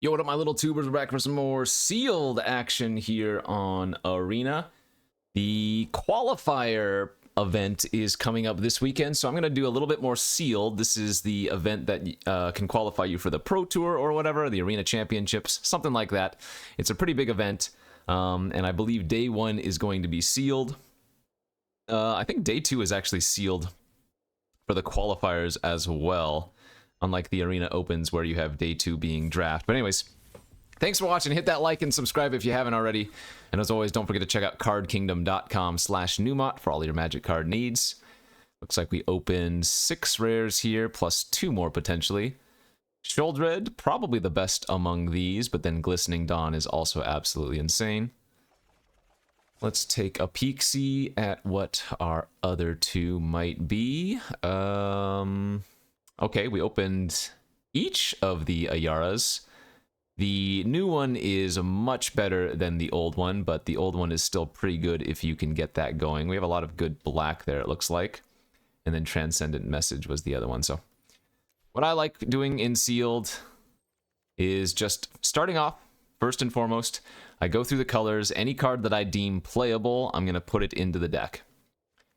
Yo, what up, my little tubers? We're back for some more sealed action here on Arena. The qualifier event is coming up this weekend, so I'm going to do a little bit more sealed. This is the event that can qualify you for the Pro Tour or whatever, the Arena Championships, something like that. It's a pretty big event, and I believe day 1 is going to be sealed. I think day 2 is actually sealed for the qualifiers as well. Unlike the Arena Opens where you have day 2 being draft. But anyways, thanks for watching. Hit that like and subscribe if you haven't already. And as always, don't forget to check out cardkingdom.com/Numot for all your Magic card needs. Looks like we opened 6 rares here, plus 2 more potentially. Sheoldred, probably the best among these, but then Glistening Dawn is also absolutely insane. Let's take a peek-see at what our other 2 might be. Okay, we opened each of the Ayaras. The new one is much better than the old one, but the old one is still pretty good if you can get that going. We have a lot of good black there, it looks like. And then Transcendent Message was the other one. So what I like doing in sealed is just starting off, first and foremost, I go through the colors. Any card that I deem playable, I'm going to put it into the deck.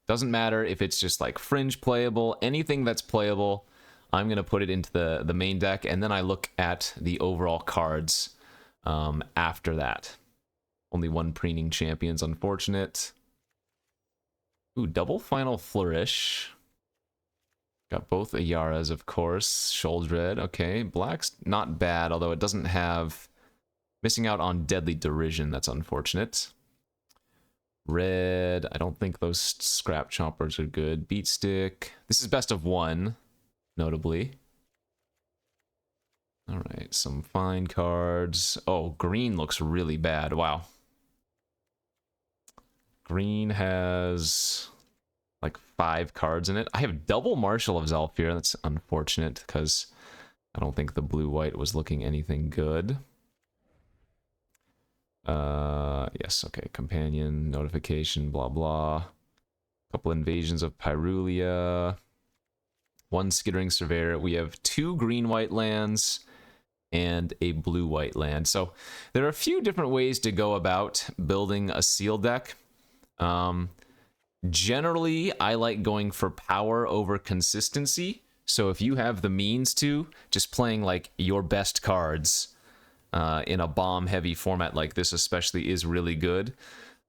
Doesn't matter if it's just like fringe playable, anything that's playable, I'm going to put it into the main deck, and then I look at the overall cards after that. Only 1 Preening Champion's unfortunate. Ooh, double Final Flourish. Got both Ayaras, of course. Sheoldred, okay. Black's not bad, although it doesn't have... Missing out on Deadly Derision, that's unfortunate. Red, I don't think those Scrap Chompers are good. Beat Stick. This is best of 1. Notably. Alright, some fine cards. Oh, green looks really bad. Wow. Green has like 5 cards in it. I have double Marshal of Zhalfir. That's unfortunate because I don't think the blue-white was looking anything good. Yes, okay. Companion, Notification, blah blah. Couple Invasions of Pyrulia. 1 Skittering Surveyor. We have 2 green-white lands and a blue-white land. So there are a few different ways to go about building a seal deck. Generally, I like going for power over consistency. So if you have the means to, just playing like your best cards in a bomb-heavy format like this especially is really good.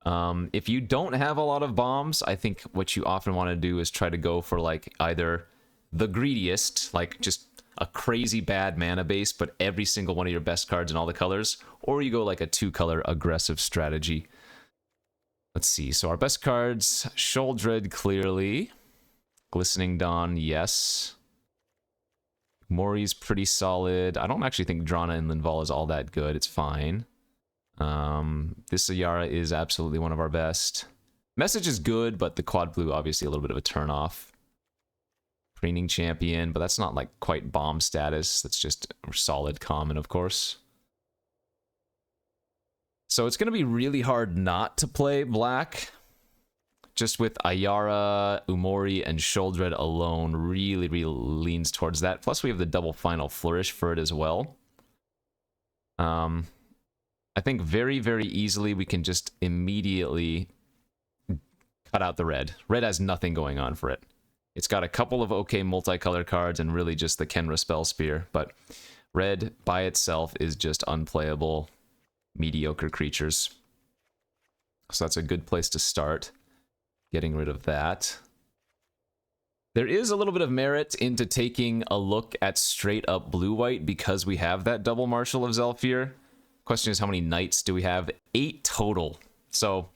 If you don't have a lot of bombs, I think what you often want to do is try to go for like either the greediest, like just a crazy bad mana base, but every single one of your best cards in all the colors, or you go like a 2-color aggressive strategy. Let's see, so our best cards, Sheoldred clearly, Glistening Dawn, yes. Mori's pretty solid. I don't actually think Drana and Linval is all that good, it's fine. This Ayara is absolutely one of our best. Message is good, but the quad blue obviously a little bit of a turn-off. Preening Champion, but that's not like quite bomb status. That's just solid common, of course. So it's going to be really hard not to play black. Just with Ayara, Umori, and Sheoldred alone really leans towards that. Plus we have the double Final Flourish for it as well. I think very, very easily we can just immediately cut out the red. Red has nothing going on for it. It's got a couple of okay multicolor cards and really just the Kenra Spell Spear, but red by itself is just unplayable, mediocre creatures. So that's a good place to start, getting rid of that. There is a little bit of merit into taking a look at straight up blue-white because we have that double Marshal of Zhalfir. Question is, how many knights do we have? 8 total. So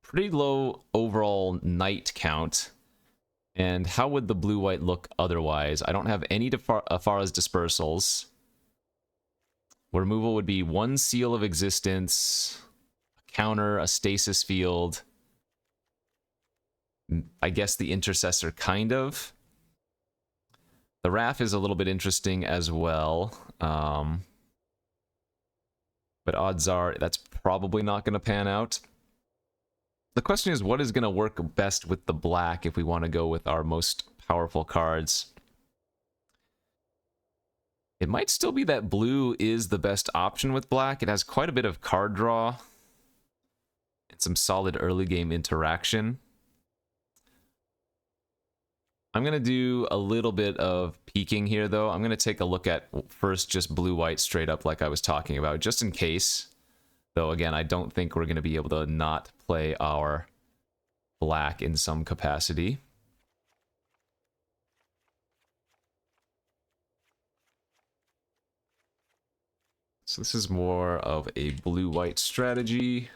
pretty low overall knight count. And how would the blue-white look otherwise? I don't have any Afara's Dispersals. Removal would be 1 Seal of Existence, a counter, a Stasis Field. I guess the Intercessor, kind of. The Wrath is a little bit interesting as well. But odds are that's probably not going to pan out. The question is, what is going to work best with the black if we want to go with our most powerful cards? It might still be that blue is the best option with black. It has quite a bit of card draw and some solid early game interaction. I'm going to do a little bit of peeking here, though. I'm going to take a look at first just blue-white straight up like I was talking about, just in case. Though, again, I don't think we're going to be able to not play our black in some capacity. So this is more of a blue-white strategy.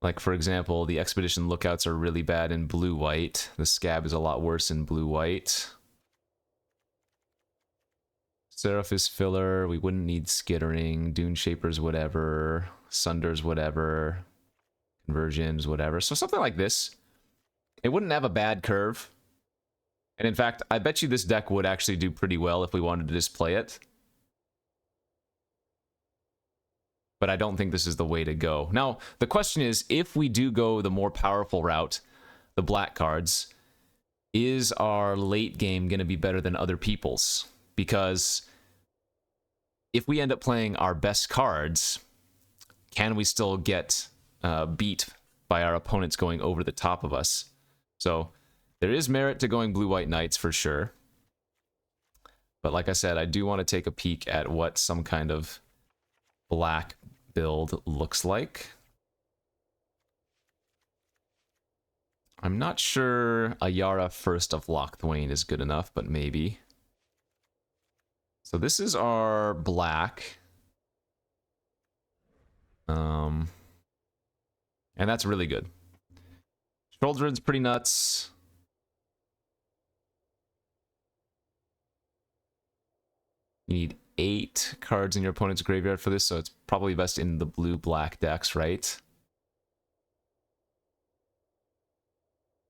Like, for example, the Expedition Lookouts are really bad in blue-white. The Scab is a lot worse in blue-white. Seraphis Filler, we wouldn't need Skittering. Dune Shapers, whatever. Sunders, whatever. Conversions, whatever. So something like this. It wouldn't have a bad curve. And in fact, I bet you this deck would actually do pretty well if we wanted to just play it. But I don't think this is the way to go. Now, the question is, if we do go the more powerful route, the black cards, is our late game going to be better than other people's? Because if we end up playing our best cards, can we still get beat by our opponents going over the top of us? So there is merit to going blue-white knights for sure. But like I said, I do want to take a peek at what some kind of black build looks like. I'm not sure Ayara First of Lochthwain is good enough, but maybe. So this is our black. And that's really good. Children's pretty nuts. You need 8 cards in your opponent's graveyard for this, so it's probably best in the blue-black decks, right?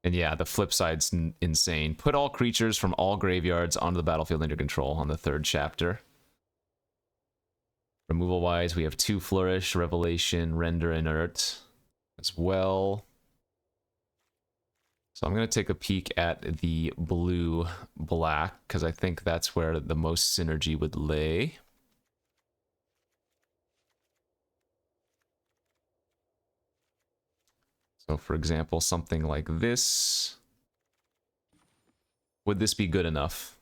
And yeah, the flip side's insane. Put all creatures from all graveyards onto the battlefield under control on the 3rd chapter. Removal-wise, we have 2 Flourish, Revelation, Render Inert as well. So I'm going to take a peek at the blue-black, because I think that's where the most synergy would lay. So for example, something like this. Would this be good enough?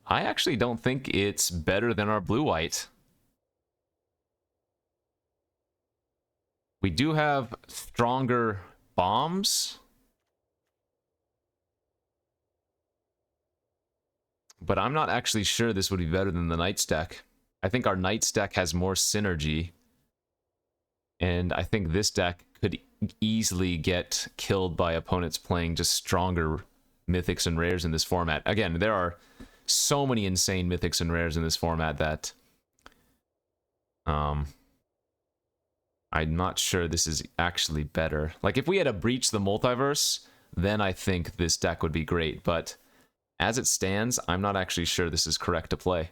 I actually don't think it's better than our blue-white. We do have stronger bombs, but I'm not actually sure this would be better than the Knights deck. I think our Knights deck has more synergy, and I think this deck could easily get killed by opponents playing just stronger mythics and rares in this format. Again, there are so many insane mythics and rares in this format that I'm not sure this is actually better. Like, if we had to breach the multiverse, then I think this deck would be great, but as it stands, I'm not actually sure this is correct to play.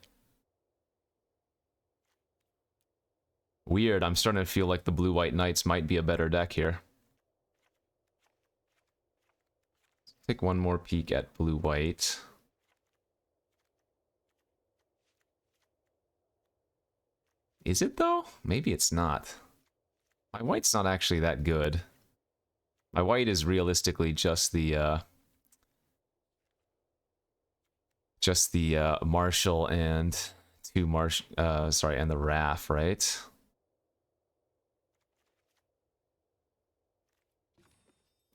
Weird, I'm starting to feel like the blue-white knights might be a better deck here. Let's take one more peek at blue-white. Is it, though? Maybe it's not. My white's not actually that good. My white is realistically just the Marshall and and the Raff, right?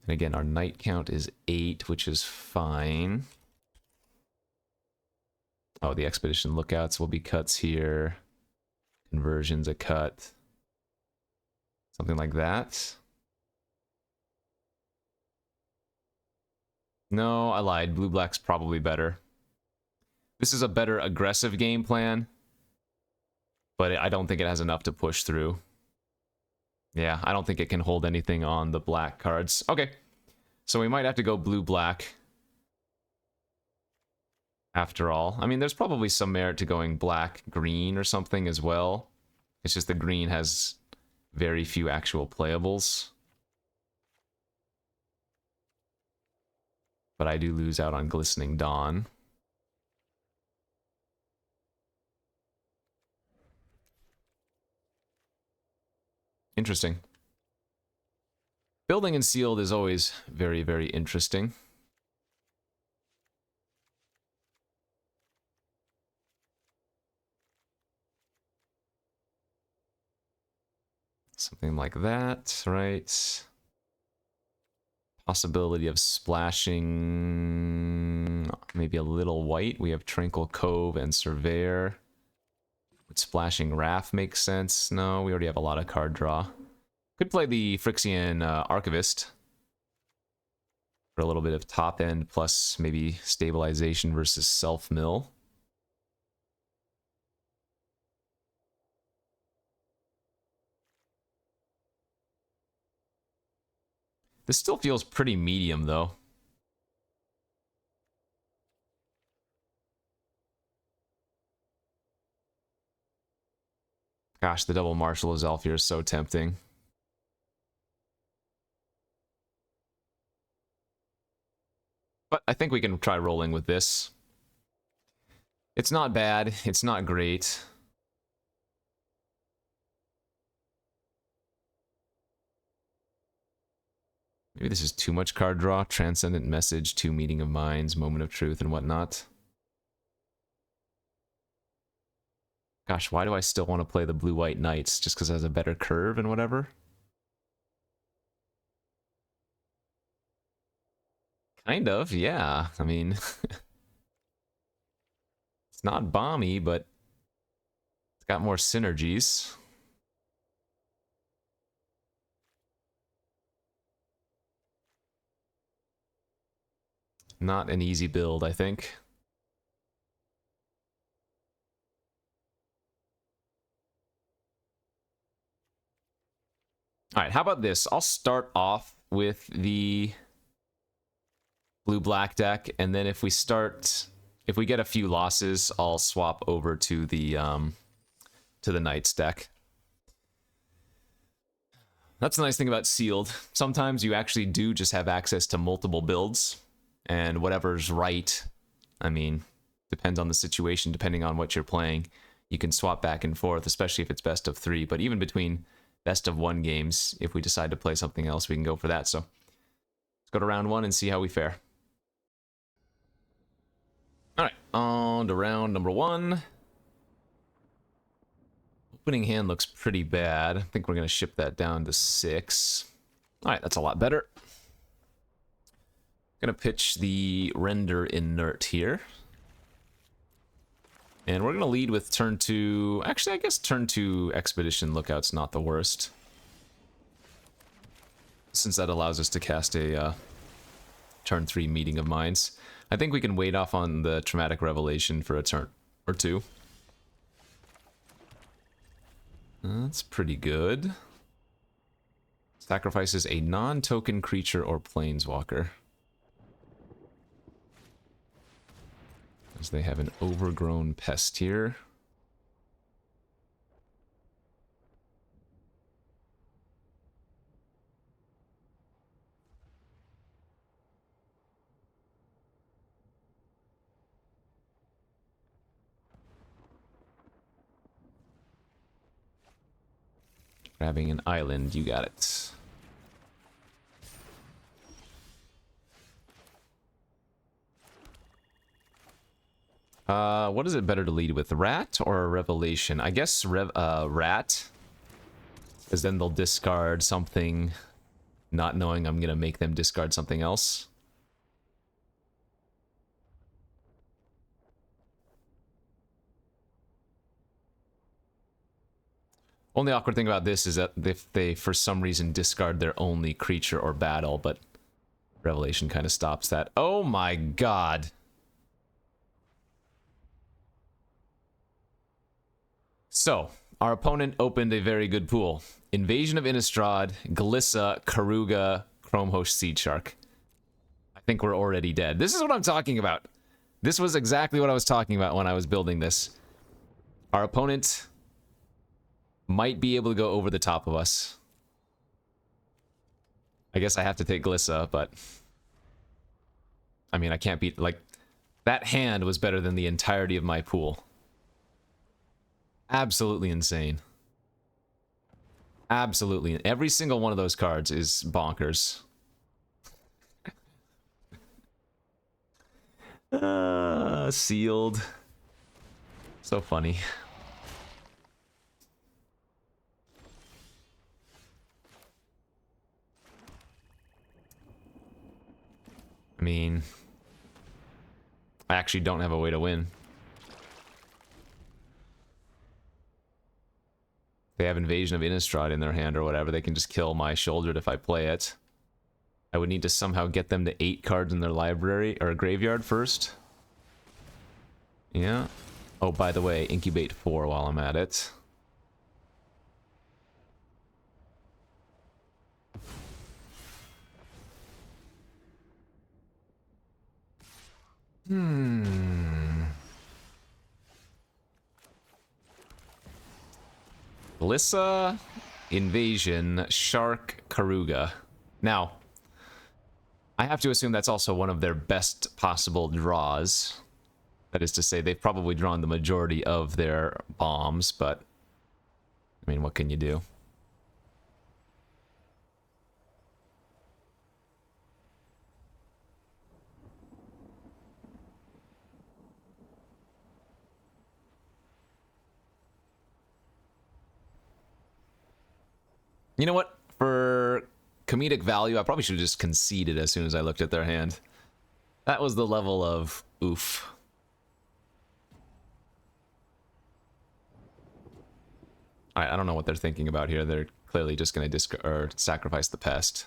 And again, our knight count is 8, which is fine. Oh, the Expedition Lookouts will be cuts here. Conversion's a cut. Something like that. No, I lied. Blue-black's probably better. This is a better aggressive game plan, but I don't think it has enough to push through. Yeah, I don't think it can hold anything on the black cards. Okay, so we might have to go blue-black after all. I mean, there's probably some merit to going black-green or something as well. It's just the green has very few actual playables. but I do lose out on Glistening Dawn. Interesting. Building and sealed is always very, very interesting. Something like that, right? Possibility of splashing maybe a little white. We have Tranquil Cove and Surveyor. Would splashing Wrath make sense? No, we already have a lot of card draw. Could play the Phyrexian Archivist for a little bit of top end plus maybe stabilization versus self-mill. This still feels pretty medium, though. Gosh, the double Martial of Zhalfir is so tempting. But I think we can try rolling with this. It's not bad. It's not great. Maybe this is too much card draw. Transcendent Message, 2 Meeting of Minds, Moment of Truth, and whatnot. Gosh, why do I still want to play the Blue-White Knights? Just because it has a better curve and whatever? Kind of, yeah. I mean, it's not bomby, but it's got more synergies. Not an easy build, I think. All right, how about this? I'll start off with the blue-black deck, and then if we get a few losses, I'll swap over to the Knights deck. That's the nice thing about sealed. Sometimes you actually do just have access to multiple builds, and whatever's right, I mean, depends on the situation, depending on what you're playing. You can swap back and forth, especially if it's best of 3, but even between best of 1 games, if we decide to play something else, we can go for that. So let's go to round 1 and see how we fare. All right, on to round number 1. Opening hand looks pretty bad. I think we're going to ship that down to 6. All right, that's a lot better. Going to pitch the Render Inert here. And we're going to lead with turn 2. Actually, I guess turn 2 Expedition Lookout's not the worst, since that allows us to cast a turn 3 Meeting of Minds. I think we can wait off on the Traumatic Revelation for a turn or 2. That's pretty good. Sacrifices a non-token creature or planeswalker, as they have an overgrown pest here. Grabbing an island, you got it. What is it better to lead with, Rat or a Revelation? I guess Rat, because then they'll discard something, not knowing I'm gonna make them discard something else. Only awkward thing about this is that if they, for some reason, discard their only creature or battle, but Revelation kind of stops that. Oh my god. So, our opponent opened a very good pool. Invasion of Innistrad, Glissa, Karuga, Chromehost, Seed Shark. I think we're already dead. This is what I'm talking about. This was exactly what I was talking about when I was building this. Our opponent might be able to go over the top of us. I guess I have to take Glissa, but I mean, I can't beat, like, that hand was better than the entirety of my pool. Absolutely insane. Absolutely. Every single one of those cards is bonkers. Sealed. So funny. I mean, I actually don't have a way to win. They have Invasion of Innistrad in their hand or whatever, they can just kill my Shouldered if I play it. I would need to somehow get them to 8 cards in their library, or graveyard first. Yeah. Oh, by the way, incubate 4 while I'm at it. Lissa, Invasion, Shark, Karuga. Now, I have to assume that's also one of their best possible draws. That is to say, they've probably drawn the majority of their bombs, but I mean, what can you do? You know what? For comedic value, I probably should have just conceded as soon as I looked at their hand. That was the level of oof. Alright, I don't know what they're thinking about here. They're clearly just going to sacrifice the pest.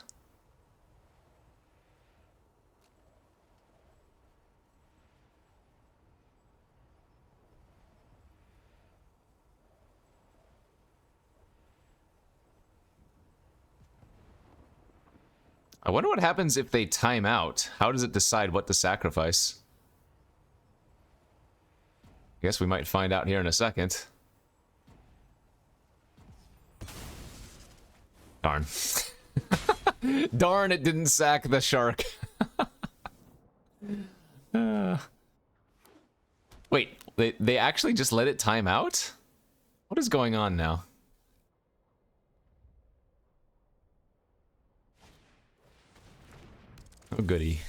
I wonder what happens if they time out. How does it decide what to sacrifice? I guess we might find out here in a second. Darn. Darn, it didn't sack the shark. Wait, they actually just let it time out? What is going on now? Oh, goody.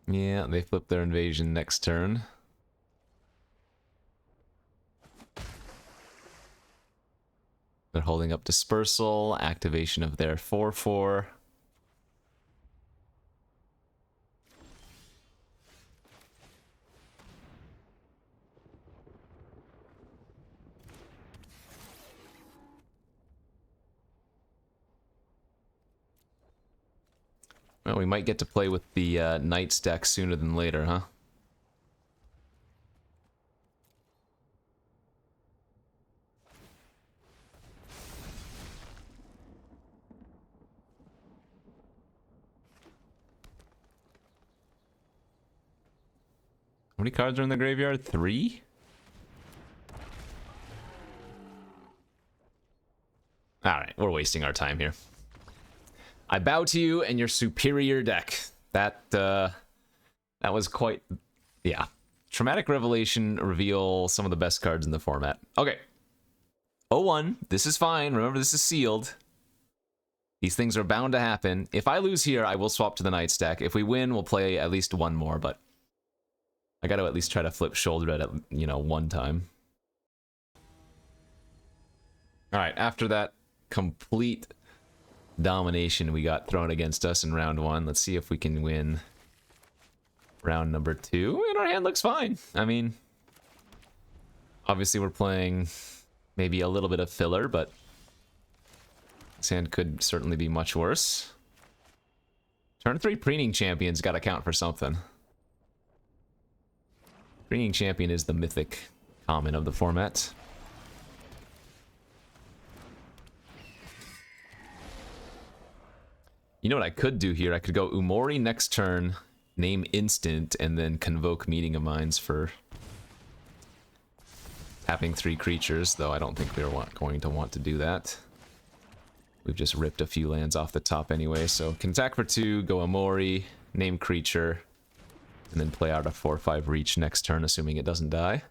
Yeah, they flip their invasion next turn. They're holding up Dispersal, activation of their 4/4. Well, we might get to play with the Knights deck sooner than later, huh? How many cards are in the graveyard? 3? Alright, we're wasting our time here. I bow to you and your superior deck. That was quite... yeah. Traumatic Revelation reveal some of the best cards in the format. Okay. 0-1. This is fine. Remember, this is sealed. These things are bound to happen. If I lose here, I will swap to the Knights deck. If we win, we'll play at least one more, but... I gotta at least try to flip Shouldered at, you know, one time. Alright, after that complete domination we got thrown against us in round 1, let's see if we can win round number 2. And our hand looks fine. I mean, obviously we're playing maybe a little bit of filler, but this hand could certainly be much worse. Turn 3 Preening Champion's gotta count for something. Preening Champion is the mythic common of the format. You know what I could do here? I could go Umori next turn, name instant, and then convoke Meeting of Minds for tapping 3 creatures, though I don't think we're going to want to do that. We've just ripped a few lands off the top anyway, so can attack for 2, go Omori, name creature, and then play out a 4/5 reach next turn, assuming it doesn't die.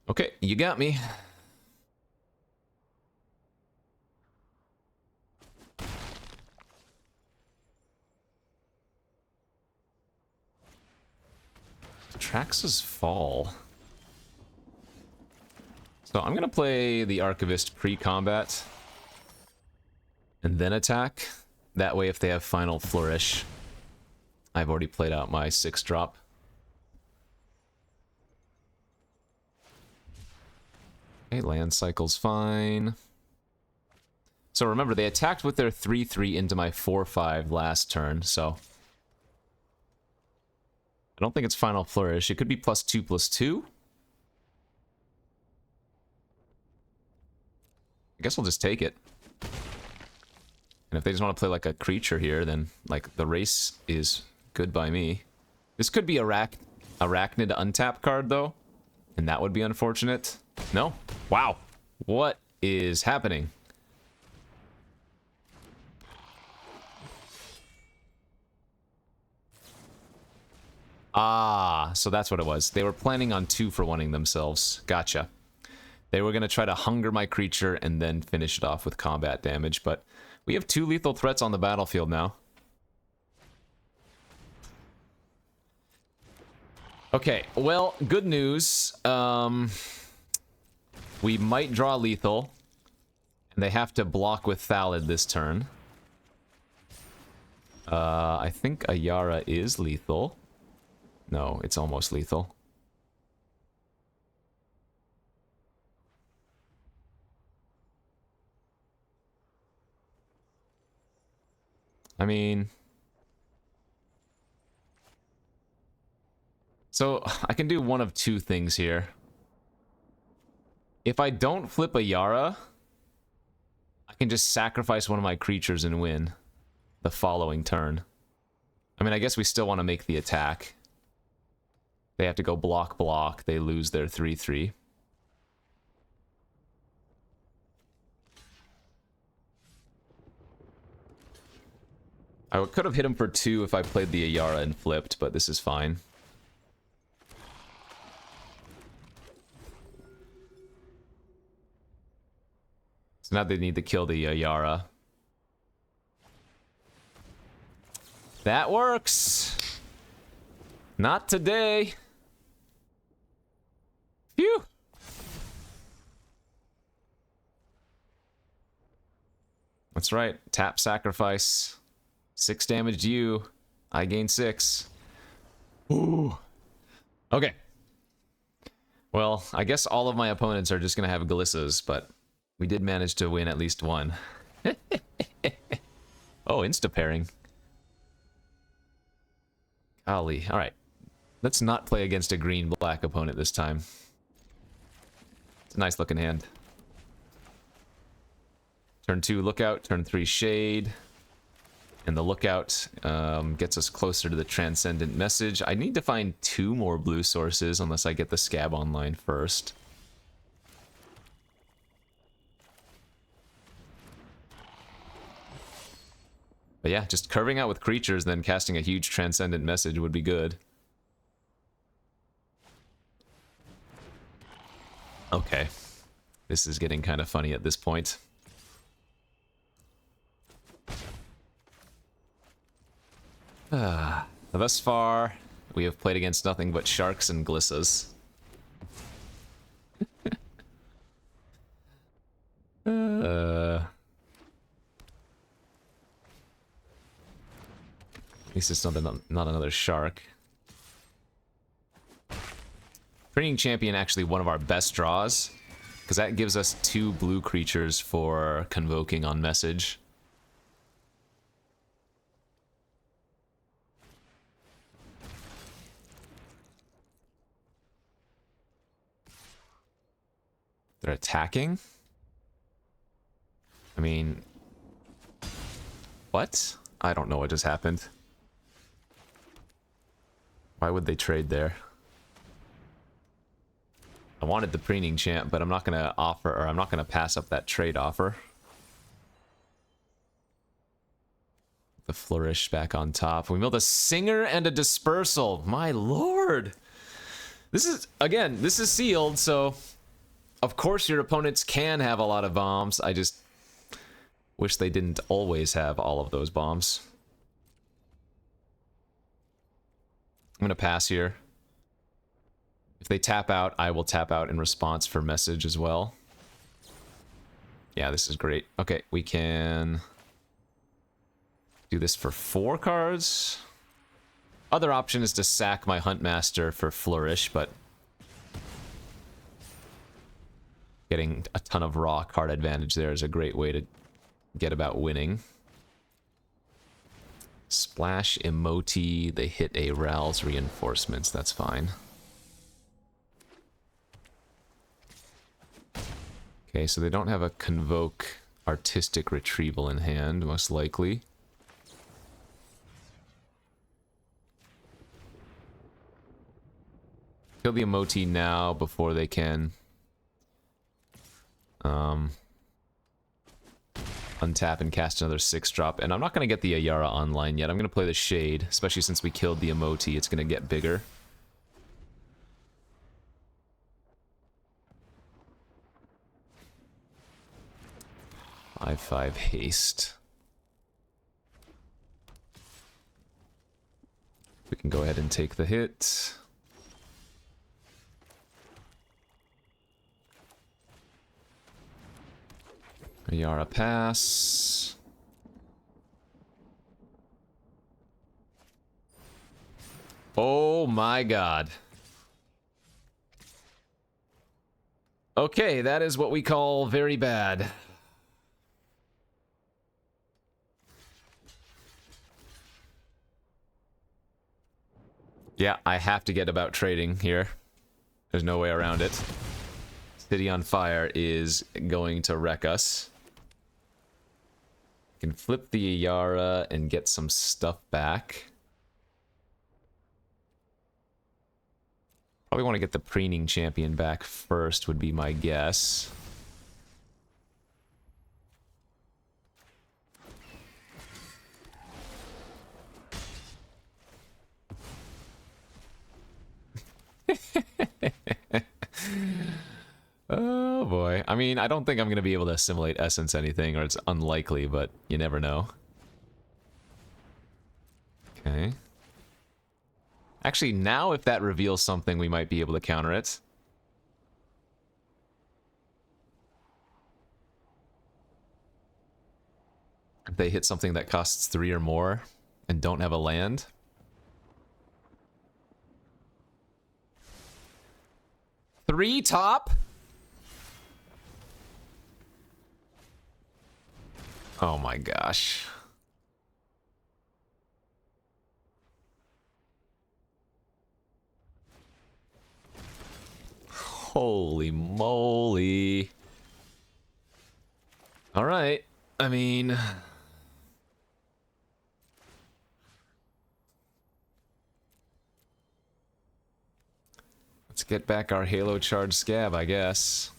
Okay, you got me. Trax's Fall. So I'm gonna play the Archivist pre-combat and then attack. That way if they have Final Flourish, I've already played out my 6-drop. Okay, land cycle's fine. So remember, they attacked with their 3/3 into my 4/5 last turn, so I don't think it's Final Flourish. It could be +2/+2. I guess we'll just take it. And if they just want to play like a creature here, then like the race is good by me. This could be Arachnid untap card though, and that would be unfortunate. No? Wow. What is happening? Ah, so that's what it was. They were planning on 2-for-1ing themselves. Gotcha. They were going to try to hunger my creature and then finish it off with combat damage, but we have 2 lethal threats on the battlefield now. Okay, well, good news. We might draw lethal, and they have to block with Thallid this turn. I think Ayara is lethal. No, it's almost lethal. I mean... So, I can do one of 2 things here. If I don't flip a Yara, I can just sacrifice one of my creatures and win the following turn. I mean, I guess we still want to make the attack. They have to go block, block. They lose their 3/3. I could have hit him for 2 if I played the Ayara and flipped, but this is fine. So now they need to kill the Ayara. That works! Not today! Phew! That's right. Tap sacrifice. 6 damage to you. I gain 6. Ooh. Okay. Well, I guess all of my opponents are just gonna have Glissas, but we did manage to win at least one. Oh, insta-pairing. Golly. Alright. Let's not play against a green-black opponent this time. It's a nice looking hand. Turn 2, Lookout. Turn 3, Shade. And the Lookout gets us closer to the Transcendent Message. I need to find 2 more blue sources unless I get the Scab online first. But yeah, just curving out with creatures, then casting a huge Transcendent Message would be good. Okay. This is getting kind of funny at this point. Thus far, we have played against nothing but sharks and glissas. At least it's not another shark. Training Champion actually one of our best draws, because that gives us 2 blue creatures for convoking on message. They're attacking? I mean, What? I don't know what just happened. Why would they trade there? I wanted the preening champ, but I'm not gonna offer, or I'm not gonna pass up that trade offer. The flourish back on top. We milled a singer and a dispersal. My lord! This is, again, this is sealed, so of course your opponents can have a lot of bombs. I just wish they didn't always have all of those bombs. I'm gonna pass here. If they tap out, I will tap out in response for message as well. Yeah, this is great. Okay, we can do this for 4 cards. Other option is to sack my Huntmaster for Flourish, but getting a ton of raw card advantage there is a great way to get about winning. Splash Emoti, they hit a Ral's Reinforcements, that's fine. Okay, so they don't have a Convoke Artistic Retrieval in hand, most likely. Kill the Emoti now before they can untap and cast another 6-drop. And I'm not going to get the Ayara online yet. I'm going to play the Shade, especially since we killed the Emoti. It's going to get bigger. Five haste. We can go ahead and take the hit. Ayara pass. Oh my god. Okay, that is what we call very bad. Yeah, I have to get about trading here. There's no way around it. City on Fire is going to wreck us. Can flip the Ayara and get some stuff back. Probably want to get the Preening Champion back first, would be my guess. Oh boy. I mean, I don't think I'm going to be able to assimilate Essence anything, or it's unlikely, but you never know. Okay. Actually, now if that reveals something, we might be able to counter it. If they hit something that costs 3 or more and don't have a land. Three top? Oh my gosh. Holy moly. All right. I mean, let's get back our Halo Charge Scab, I guess.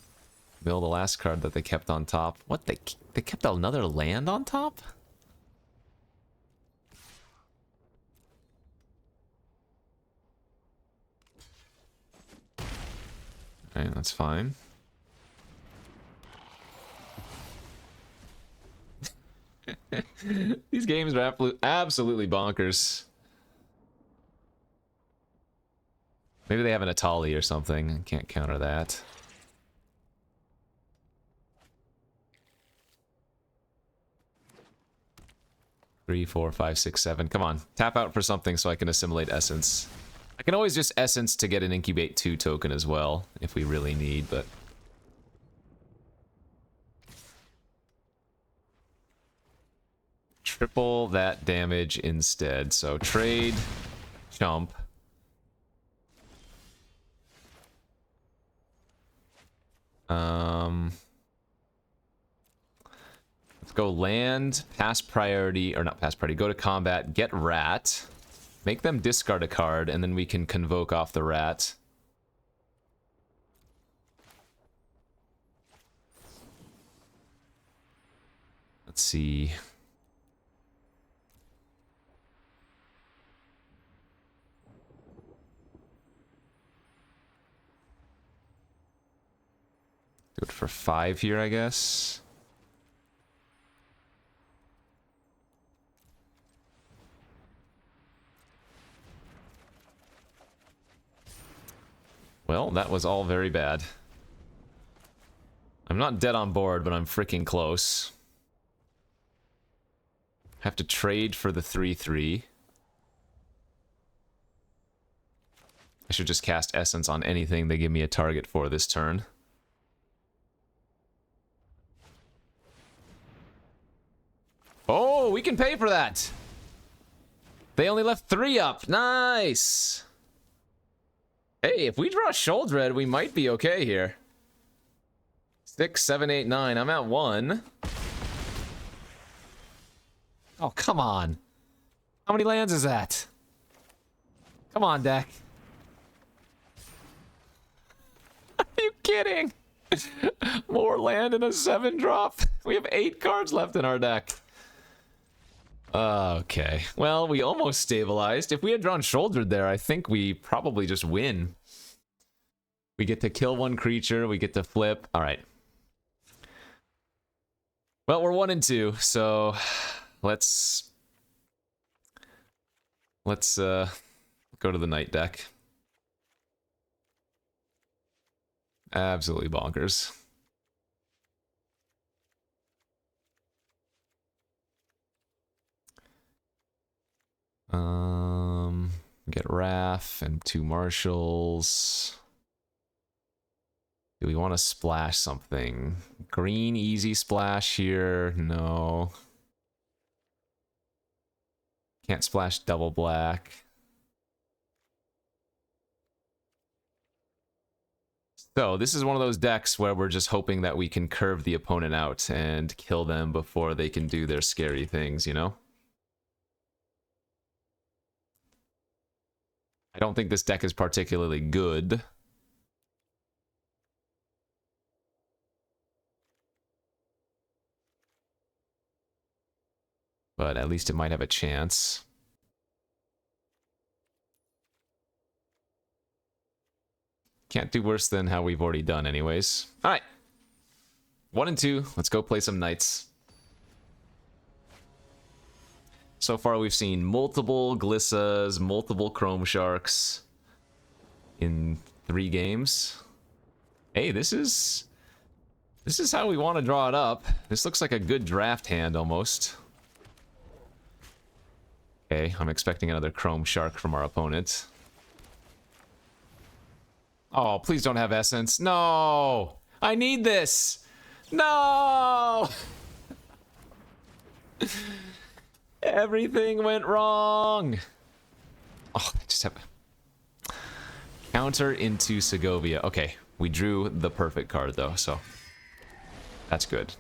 Mill the last card that they kept on top. What? They kept another land on top? Okay, that's fine. These games are absolutely bonkers. Maybe they have an Atali or something. I can't counter that. Three, 4, 5, 6, 7. Come on. Tap out for something so I can assimilate Essence. I can always just Essence to get an Incubate 2 token as well, if we really need, but... Triple that damage instead. So trade, chump. Let's Go land, pass priority, or not pass priority, go to combat, get rat. Make them discard a card, and then we can convoke off the rat. Let's see. Do it for 5 here, I guess. Well, that was all very bad. I'm not dead on board, but I'm freaking close. Have to trade for the 3/3. I should just cast Essence on anything they give me a target for this turn. Oh, we can pay for that! They only left 3 up. Nice! Hey, if we draw Sholdred, we might be okay here. 6, 7, 8, 9. I'm at 1. Oh, come on. How many lands is that? Come on, deck. Are you kidding? More land in a 7-drop? We have 8 cards left in our deck. Okay. Well, we almost stabilized. If we had drawn Shouldered there, I think we probably just win. We get to kill 1 creature, we get to flip. Alright. Well, we're 1 and 2, so let's go to the night deck. Absolutely bonkers. Get Wrath and 2 Marshals. Do we want to splash something? Green easy splash here? No. Can't splash double black. So this is one of those decks where we're just hoping that we can curve the opponent out and kill them before they can do their scary things, you know? I don't think this deck is particularly good. But at least it might have a chance. Can't do worse than how we've already done anyways. Alright. 1 and 2. Let's go play some Knights. So far we've seen multiple Glissas, multiple Chrome Sharks in 3 games. Hey, this is how we want to draw it up. This looks like a good draft hand almost. Okay, I'm expecting another Chrome Shark from our opponent. Oh, please don't have Essence. No! I need this! No! Everything went wrong! Oh, I just have... Counter into Segovia. Okay, we drew the perfect card though, so... That's good.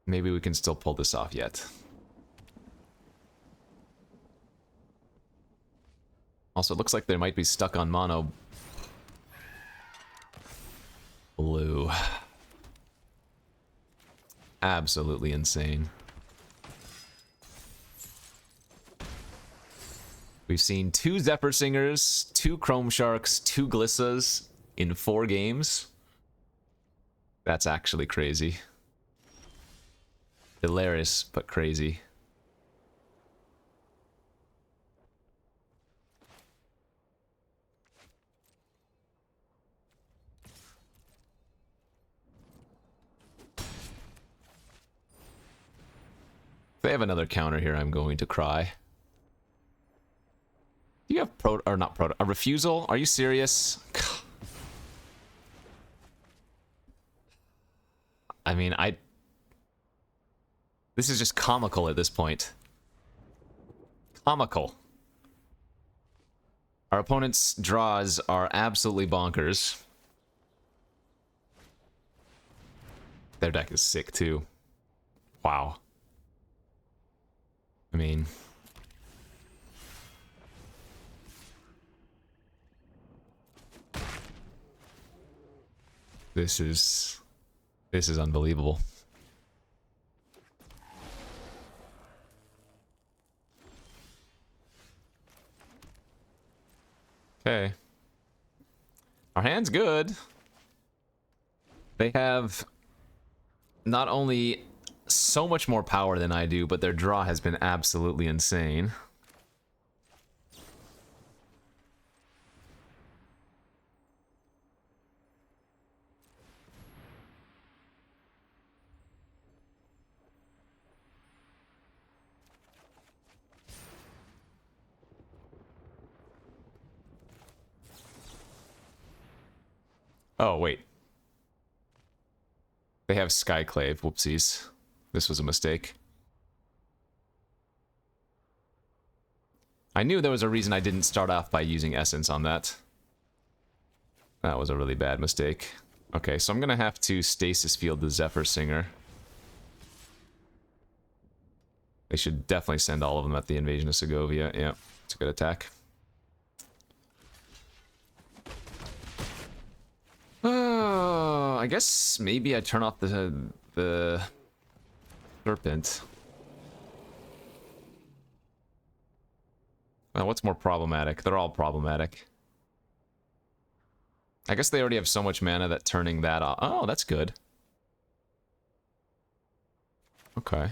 Maybe we can still pull this off yet. Also, it looks like they might be stuck on mono blue. Absolutely insane. We've seen 2 Zephyr Singers, 2 Chrome Sharks, 2 Glissas in 4 games. That's actually crazy. Hilarious, but crazy. If they have another counter here, I'm going to cry. Do you have a refusal? Are you serious? I mean, this is just comical at this point. Comical. Our opponent's draws are absolutely bonkers. Their deck is sick too. Wow. I mean, this is unbelievable. Okay. Our hand's good. They have not only so much more power than I do, but their draw has been absolutely insane. Oh, wait. They have Skyclave. Whoopsies. This was a mistake. I knew there was a reason I didn't start off by using Essence on that. That was a really bad mistake. Okay, so I'm gonna have to Stasis Field the Zephyr Singer. They should definitely send all of them at the Invasion of Segovia. Yeah, it's a good attack. I guess maybe I turn off the Serpent. What's more problematic? They're all problematic. I guess they already have so much mana that turning that off... Oh, that's good. Okay.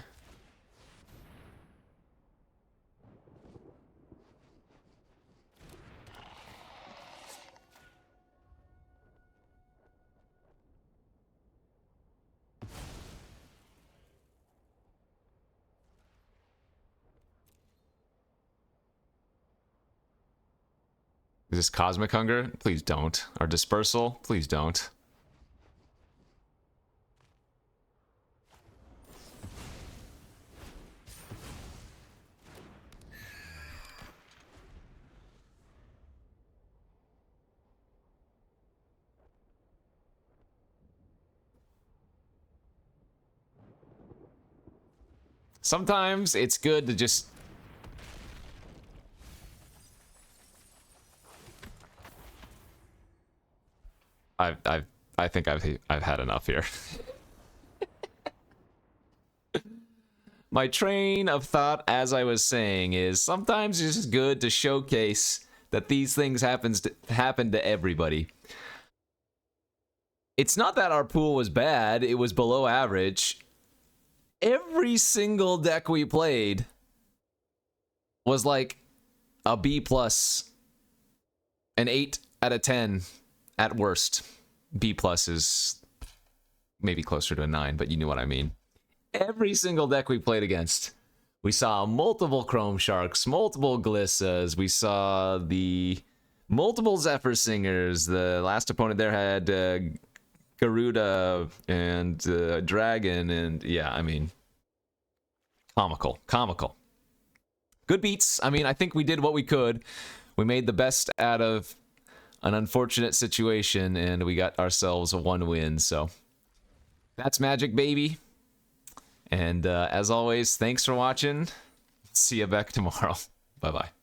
Is this Cosmic Hunger? Please don't. Or Dispersal? Please don't. Sometimes it's good to just... I think I've had enough here. My train of thought, as I was saying, is sometimes it's just good to showcase that these things happen to everybody. It's not that our pool was bad, it was below average. Every single deck we played was like a B+, an 8 out of 10 at worst. B+ is maybe closer to a 9, but you knew what I mean. Every single deck we played against, we saw multiple Chrome Sharks, multiple Glissas, we saw the multiple Zephyr Singers. The last opponent there had Garuda and Dragon, and yeah, I mean, comical. Good beats. I mean, I think we did what we could. We made the best out of an unfortunate situation, and we got ourselves one win, so that's Magic, baby. And as always, thanks for watching. See you back tomorrow. Bye-bye.